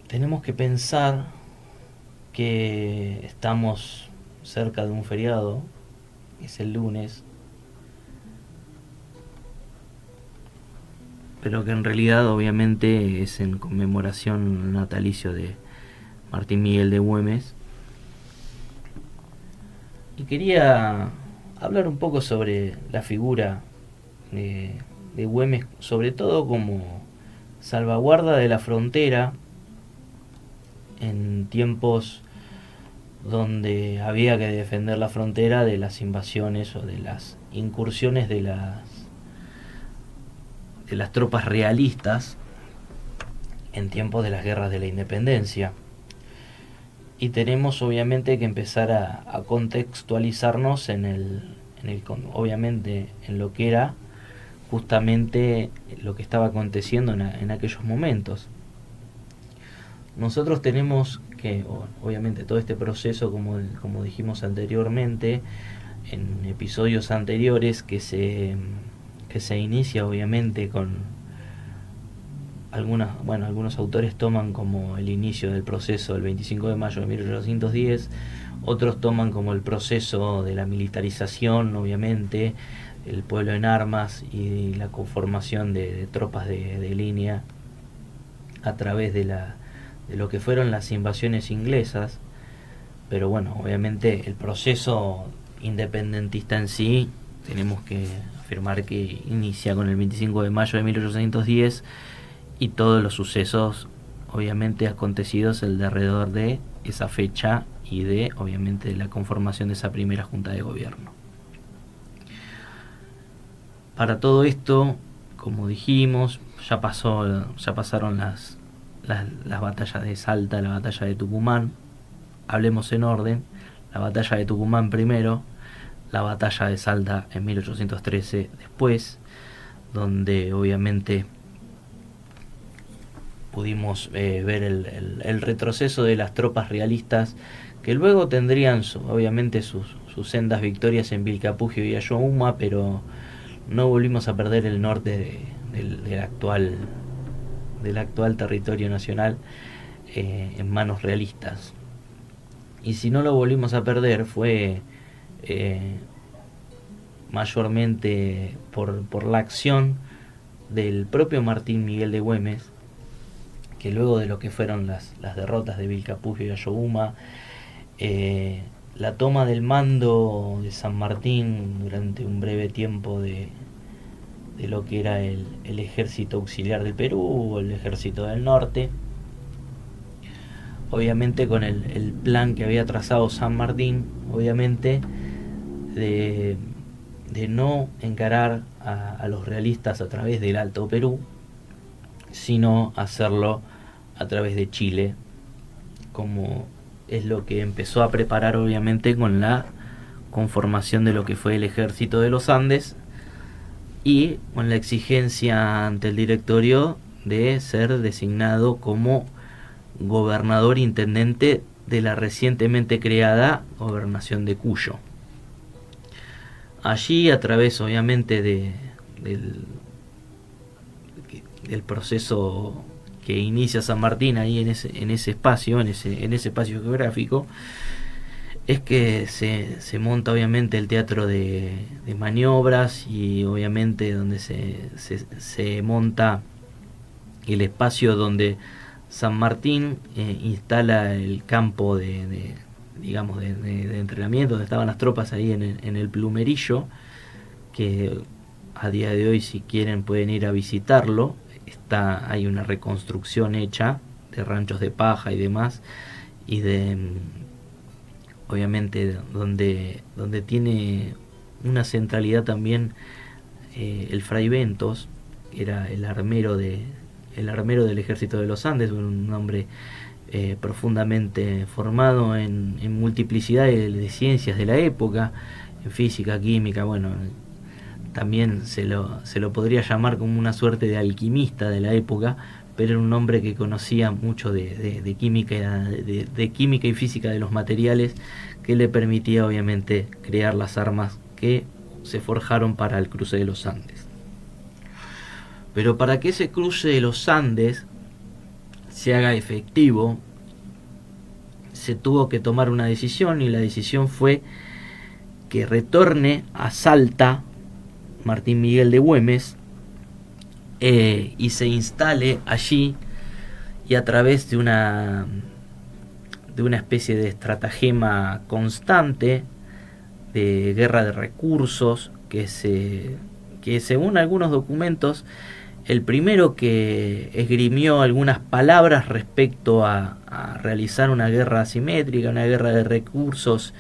tenemos que pensar que estamos cerca de un feriado, es el lunes, pero que en realidad obviamente es en conmemoración al natalicio de Martín Miguel de Güemes. Y quería hablar un poco sobre la figura de, de Güemes, sobre todo como salvaguarda de la frontera en tiempos donde había que defender la frontera de las invasiones o de las incursiones de las tropas realistas en tiempos de las guerras de la independencia. Y tenemos obviamente que empezar a contextualizarnos obviamente en lo que era justamente lo que estaba aconteciendo en aquellos momentos. Nosotros tenemos que, obviamente, todo este proceso, como dijimos anteriormente, en episodios anteriores, que se inicia obviamente con algunos autores toman como el inicio del proceso del 25 de mayo de 1810, otros toman como el proceso de la militarización, obviamente, el pueblo en armas y la conformación de tropas de línea a través de lo que fueron las invasiones inglesas. Pero bueno, obviamente el proceso independentista en sí tenemos que afirmar que inicia con el 25 de mayo de 1810 y todos los sucesos obviamente acontecidos alrededor de esa fecha y de obviamente la conformación de esa primera junta de gobierno. Para todo esto, como dijimos, ya pasaron las batallas de Salta, la batalla de Tucumán. Hablemos en orden: la batalla de Tucumán primero, la batalla de Salta en 1813 después, donde obviamente pudimos ver el retroceso de las tropas realistas, que luego tendrían obviamente sus sendas victorias en Vilcapugio y Ayohuma, pero no volvimos a perder el norte del actual territorio nacional en manos realistas. Y si no lo volvimos a perder fue mayormente por la acción del propio Martín Miguel de Güemes, que luego de lo que fueron las derrotas de Vilcapugio y Ayohuma, la toma del mando de San Martín durante un breve tiempo de lo que era el ejército auxiliar del Perú o el ejército del norte, obviamente con el plan que había trazado San Martín, obviamente de no encarar a los realistas a través del Alto Perú, sino hacerlo a través de Chile, como es lo que empezó a preparar obviamente con la conformación de lo que fue el ejército de los Andes y con la exigencia ante el directorio de ser designado como gobernador intendente de la recientemente creada gobernación de Cuyo. Allí, a través obviamente del proceso que inicia San Martín ahí en ese espacio, en ese espacio geográfico, es que se monta obviamente el teatro de maniobras y obviamente donde se monta el espacio donde San Martín instala el campo digamos de entrenamiento donde estaban las tropas ahí en el Plumerillo, que a día de hoy si quieren pueden ir a visitarlo. Hay una reconstrucción hecha de ranchos de paja y demás, y obviamente donde tiene una centralidad también el Fray Ventos, que era el armero del ejército de los Andes, un hombre profundamente formado en multiplicidad de ciencias de la época, en física, química, bueno, también se lo podría llamar como una suerte de alquimista de la época, pero era un hombre que conocía mucho de química, de química y física de los materiales, que le permitía obviamente crear las armas que se forjaron para el cruce de los Andes. Pero para que ese cruce de los Andes se haga efectivo, se tuvo que tomar una decisión, y la decisión fue que retorne a Salta Martín Miguel de Güemes, y se instale allí, y a través de una especie de estratagema constante de guerra de recursos, que según algunos documentos, el primero que esgrimió algunas palabras respecto a realizar una guerra asimétrica, una guerra de recursos,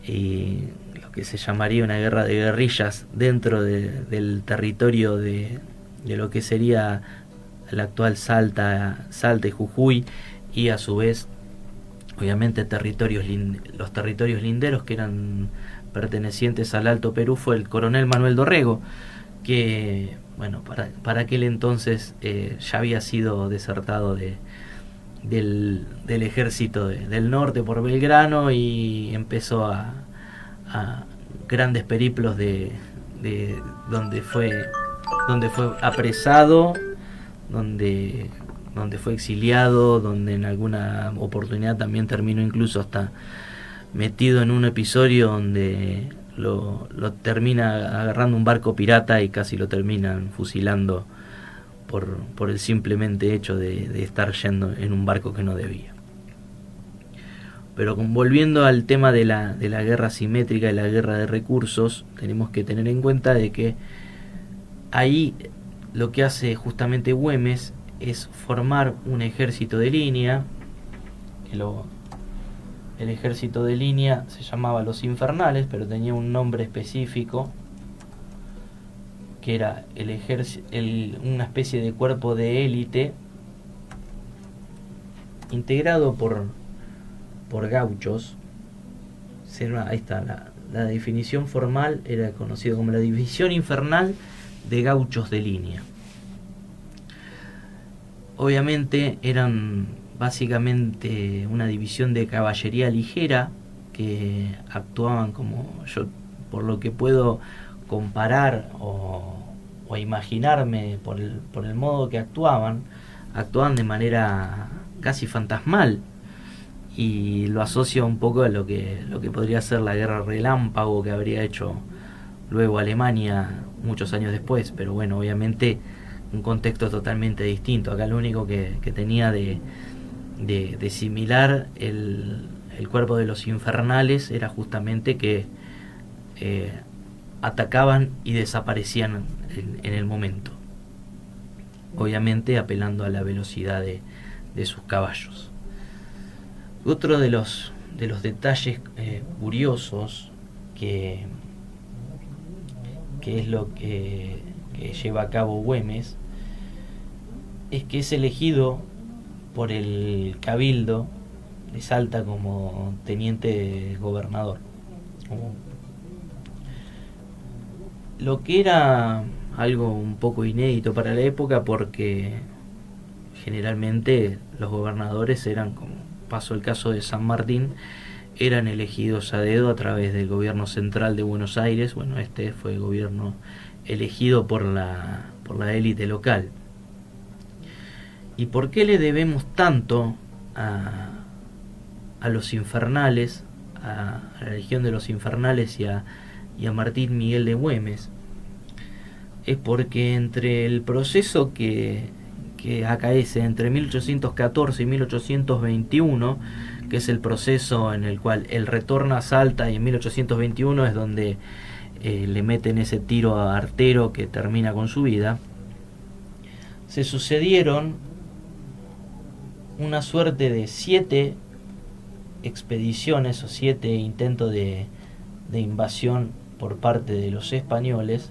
y lo que se llamaría una guerra de guerrillas dentro del territorio de lo que sería el actual Salta y Jujuy, y a su vez obviamente los territorios linderos que eran pertenecientes al Alto Perú, fue el coronel Manuel Dorrego, que bueno, para aquel entonces ya había sido desertado del ejército del norte por Belgrano, y empezó a grandes periplos de donde fue apresado, donde fue exiliado, donde en alguna oportunidad también terminó incluso hasta metido en un episodio donde lo termina agarrando un barco pirata y casi lo terminan fusilando por el simplemente hecho de estar yendo en un barco que no debía. Pero volviendo al tema de la guerra asimétrica y la guerra de recursos, tenemos que tener en cuenta de que ahí lo que hace justamente Güemes es formar un ejército de línea. El ejército de línea se llamaba Los Infernales, pero tenía un nombre específico, que era una especie de cuerpo de élite integrado por gauchos. Ahí está, la definición formal era conocido como la División Infernal de Gauchos de Línea. Obviamente eran básicamente una división de caballería ligera que actuaban, como yo por lo que puedo comparar o imaginarme por el modo que actuaban de manera casi fantasmal, y lo asocio un poco a lo que podría ser la guerra relámpago que habría hecho luego Alemania muchos años después, pero bueno, obviamente un contexto totalmente distinto. Acá lo único que tenía de similar el cuerpo de los infernales era justamente que atacaban y desaparecían en el momento, obviamente apelando a la velocidad de sus caballos. Otro de los detalles curiosos que es lo que lleva a cabo Güemes, es que es elegido por el Cabildo de Salta como teniente gobernador, lo que era algo un poco inédito para la época, porque generalmente los gobernadores eran, como pasó el caso de San Martín, eran elegidos a dedo a través del gobierno central de Buenos Aires. Bueno, este fue el gobierno elegido por la élite local. ¿Y por qué le debemos tanto a los infernales, a la legión de los infernales y a Martín Miguel de Güemes? Es porque entre el proceso que acaece entre 1814 y 1821, que es el proceso en el cual él retorna a Salta, y en 1821 es donde le meten ese tiro artero que termina con su vida, se sucedieron una suerte de 7 expediciones o 7 intentos de invasión por parte de los españoles,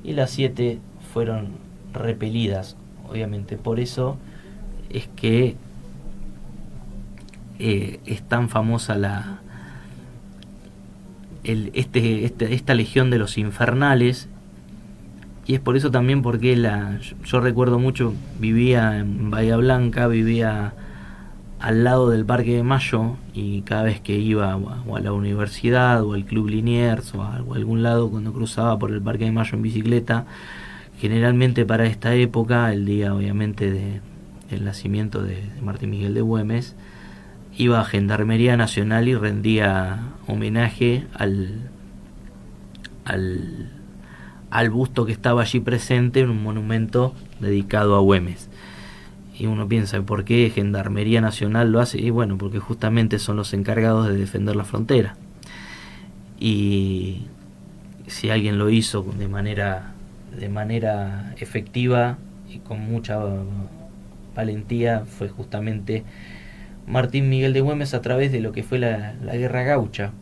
y las 7 fueron repelidas, obviamente. Por eso es que es tan famosa esta legión de los infernales, y es por eso también porque yo recuerdo mucho, vivía en Bahía Blanca, vivía al lado del Parque de Mayo, y cada vez que iba o a la universidad o al Club Liniers o a algún lado, cuando cruzaba por el Parque de Mayo en bicicleta, generalmente para esta época, el día obviamente el nacimiento de Martín Miguel de Güemes, iba a Gendarmería Nacional y rendía homenaje al busto que estaba allí presente en un monumento dedicado a Güemes. Y uno piensa, ¿por qué Gendarmería Nacional lo hace? Y bueno, porque justamente son los encargados de defender la frontera. Y si alguien lo hizo de manera efectiva y con mucha valentía, fue justamente Martín Miguel de Güemes, a través de lo que fue la Guerra Gaucha,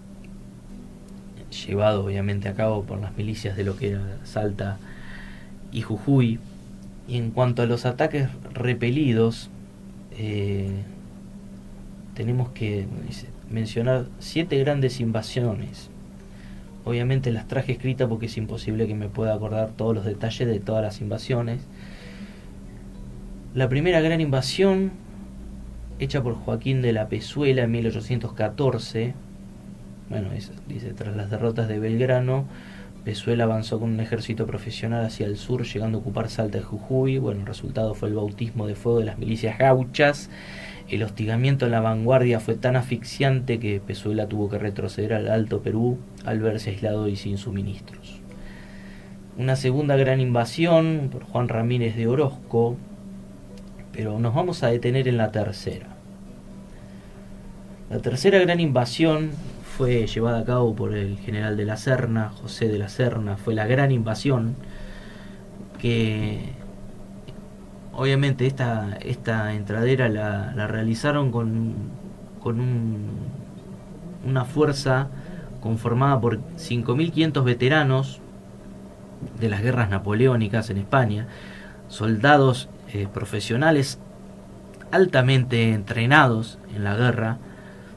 llevado obviamente a cabo por las milicias de lo que era Salta y Jujuy. Y en cuanto a los ataques repelidos, tenemos que mencionar 7 grandes invasiones. Obviamente las traje escritas porque es imposible que me pueda acordar todos los detalles de todas las invasiones. La primera gran invasión, hecha por Joaquín de la Pezuela en 1814, dice, tras las derrotas de Belgrano, Pezuela avanzó con un ejército profesional hacia el sur, llegando a ocupar Salta y Jujuy. Bueno, el resultado fue el bautismo de fuego de las milicias gauchas. El hostigamiento en la vanguardia fue tan asfixiante que Pezuela tuvo que retroceder al Alto Perú al verse aislado y sin suministros. Una segunda gran invasión por Juan Ramírez de Orozco, pero nos vamos a detener en la tercera. La tercera gran invasión fue llevada a cabo por el general de la Serna, José de la Serna. Fue la gran invasión que obviamente esta entradera la realizaron con una fuerza conformada por 5.500 veteranos de las guerras napoleónicas en España, soldados profesionales altamente entrenados en la guerra,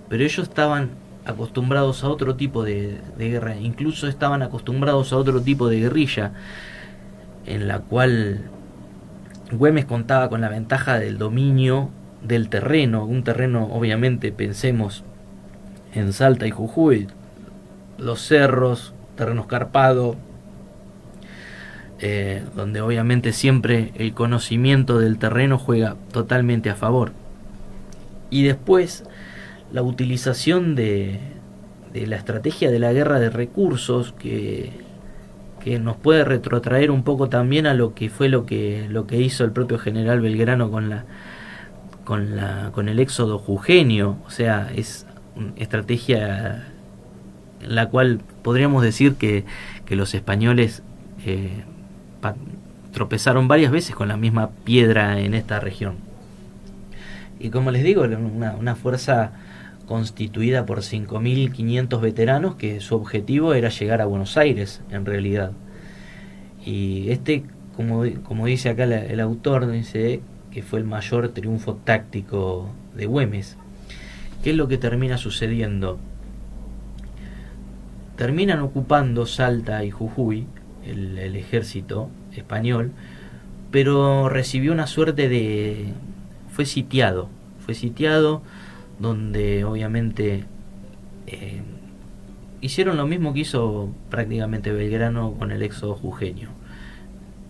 pero ellos estaban acostumbrados a otro tipo de guerra, incluso estaban acostumbrados a otro tipo de guerrilla, en la cual Güemes contaba con la ventaja del dominio del terreno, un terreno, obviamente, pensemos en Salta y Jujuy, los cerros, terreno escarpado, donde obviamente siempre el conocimiento del terreno juega totalmente a favor. Y después la utilización de la estrategia de la guerra de recursos, que nos puede retrotraer un poco también a lo que fue lo que hizo el propio general Belgrano con el éxodo jujeño. O sea, es una estrategia en la cual podríamos decir que los españoles tropezaron varias veces con la misma piedra en esta región. Y como les digo, una fuerza constituida por 5.500 veteranos, que su objetivo era llegar a Buenos Aires en realidad. Y como dice acá el autor, dice que fue el mayor triunfo táctico de Güemes. ¿Qué es lo que termina sucediendo? Terminan ocupando Salta y Jujuy el ejército español, pero recibió una suerte de... fue sitiado donde obviamente hicieron lo mismo que hizo prácticamente Belgrano con el éxodo jujeño.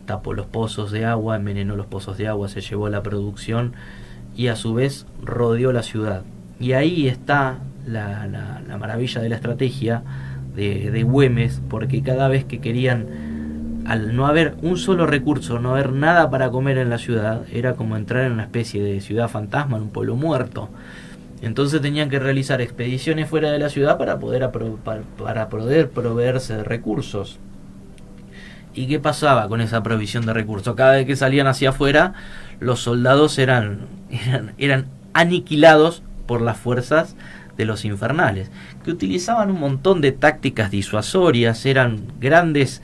Tapó los pozos de agua, envenenó los pozos de agua, se llevó la producción y a su vez rodeó la ciudad. Y ahí está la maravilla de la estrategia de Güemes, porque cada vez que querían, al no haber un solo recurso, no haber nada para comer en la ciudad, era como entrar en una especie de ciudad fantasma, en un pueblo muerto. Entonces tenían que realizar expediciones fuera de la ciudad para poder proveerse de recursos. ¿Y qué pasaba con esa provisión de recursos? Cada vez que salían hacia afuera, los soldados eran aniquilados por las fuerzas de los infernales, que utilizaban un montón de tácticas disuasorias, eran grandes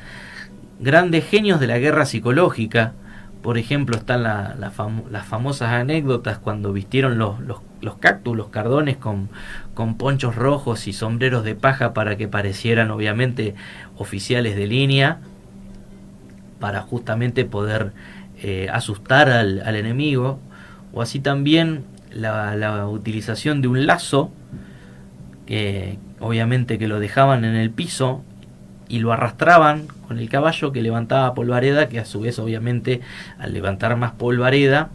genios de la guerra psicológica. Por ejemplo, están las famosas anécdotas cuando vistieron los cactus, los cardones con ponchos rojos y sombreros de paja para que parecieran obviamente oficiales de línea, para justamente poder asustar al enemigo. O así también la utilización de un lazo, que obviamente que lo dejaban en el piso y lo arrastraban con el caballo, que levantaba polvareda, que a su vez obviamente al levantar más polvareda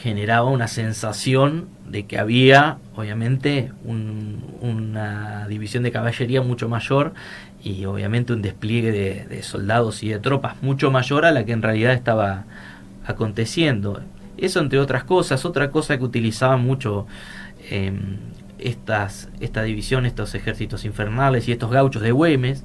generaba una sensación de que había, obviamente, una división de caballería mucho mayor y obviamente un despliegue de soldados y de tropas mucho mayor a la que en realidad estaba aconteciendo. Eso entre otras cosas. Otra cosa que utilizaban mucho esta división, estos ejércitos infernales y estos gauchos de Güemes,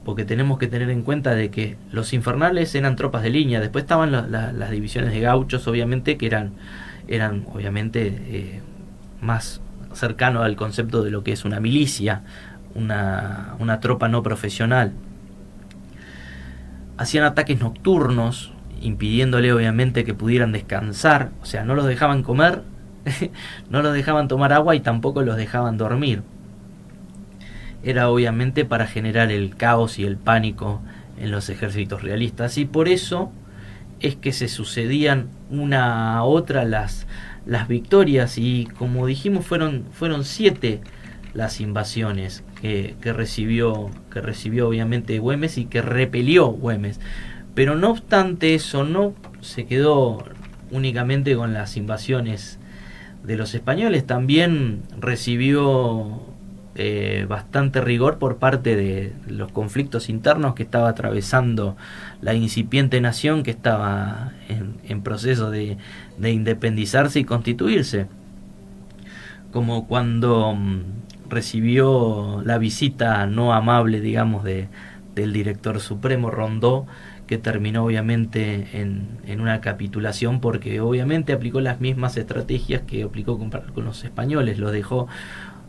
porque tenemos que tener en cuenta de que los infernales eran tropas de línea, después estaban las divisiones de gauchos, obviamente, que eran obviamente más cercano al concepto de lo que es una milicia, una tropa no profesional. Hacían ataques nocturnos, impidiéndole obviamente que pudieran descansar, o sea, no los dejaban comer, no los dejaban tomar agua y tampoco los dejaban dormir. Era obviamente para generar el caos y el pánico en los ejércitos realistas, y por eso es que se sucedían una a otra las victorias, y como dijimos fueron 7 las invasiones que recibió obviamente Güemes y que repelió Güemes. Pero no obstante eso, no se quedó únicamente con las invasiones de los españoles, también recibió bastante rigor por parte de los conflictos internos que estaba atravesando la incipiente nación, que estaba en proceso de independizarse y constituirse, como cuando recibió la visita no amable, digamos, del director supremo Rondó, que terminó obviamente en una capitulación, porque obviamente aplicó las mismas estrategias que aplicó con los españoles, los dejó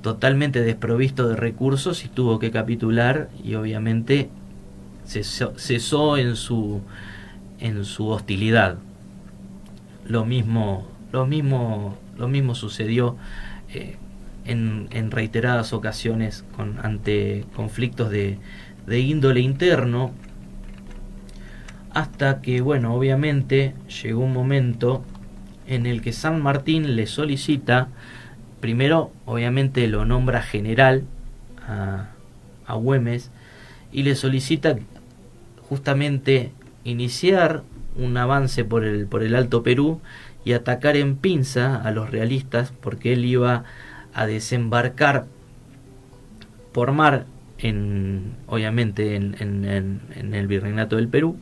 totalmente desprovisto de recursos y tuvo que capitular, y obviamente cesó en su hostilidad. Lo mismo sucedió en reiteradas ocasiones ante conflictos de índole interno, hasta que, bueno, obviamente llegó un momento en el que San Martín le solicita, primero obviamente lo nombra general a Güemes, y le solicita justamente iniciar un avance por el Alto Perú y atacar en pinza a los realistas, porque él iba a desembarcar por mar obviamente en el Virreinato del Perú,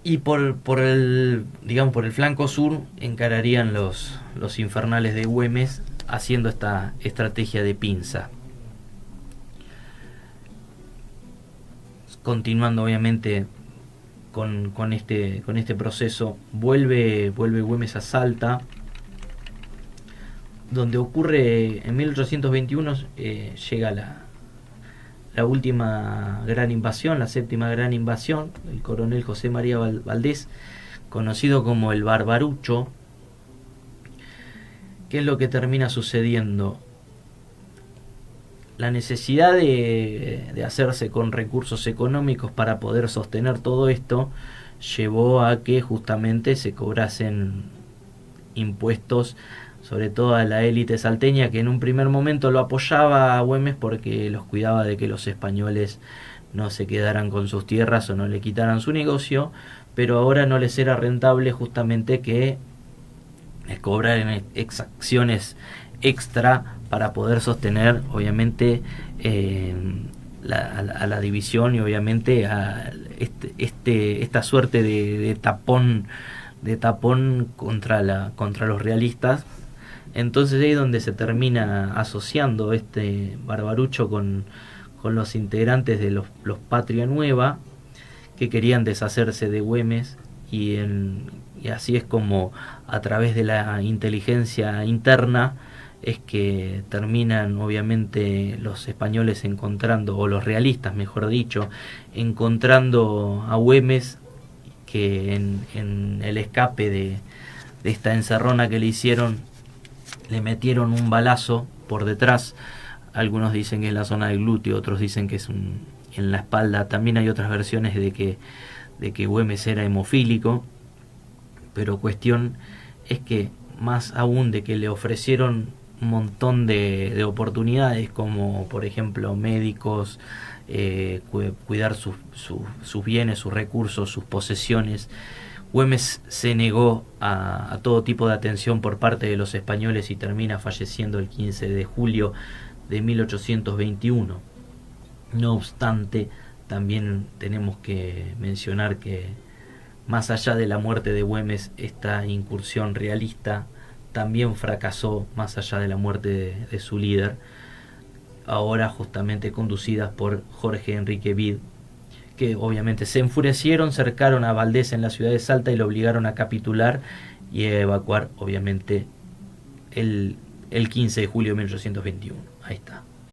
y por el flanco sur encararían los infernales de Güemes, haciendo esta estrategia de pinza. Continuando obviamente con este proceso, vuelve Güemes a Salta, donde ocurre en 1821, llega la última gran invasión, la 7ª gran invasión, el coronel José María Valdés, conocido como el Barbarucho. ¿Qué es lo que termina sucediendo? La necesidad de hacerse con recursos económicos para poder sostener todo esto llevó a que justamente se cobrasen impuestos, sobre todo a la élite salteña, que en un primer momento lo apoyaba a Güemes porque los cuidaba de que los españoles no se quedaran con sus tierras o no le quitaran su negocio, pero ahora no les era rentable justamente que cobraran exacciones extra para poder sostener obviamente a la división, y obviamente a esta suerte de tapón contra los realistas. Entonces ahí es donde se termina asociando este Barbarucho con los integrantes de los Patria Nueva, que querían deshacerse de Güemes, y así es como, a través de la inteligencia interna, es que terminan obviamente los españoles encontrando, o los realistas mejor dicho, encontrando a Güemes, que en el escape de esta encerrona que le hicieron, le metieron un balazo por detrás. Algunos dicen que es en la zona del glúteo, otros dicen que es en la espalda. También hay otras versiones de que Güemes era hemofílico, pero cuestión es que, más aún de que le ofrecieron un montón de oportunidades, como por ejemplo médicos, cuidar sus bienes, sus recursos, sus posesiones, Güemes se negó a todo tipo de atención por parte de los españoles y termina falleciendo el 15 de julio de 1821. No obstante, también tenemos que mencionar que más allá de la muerte de Güemes, esta incursión realista también fracasó más allá de la muerte de su líder, ahora justamente conducidas por Jorge Enrique Bid, que obviamente se enfurecieron, cercaron a Valdés en la ciudad de Salta y lo obligaron a capitular y a evacuar obviamente el 15 de julio de 1821. Ahí está.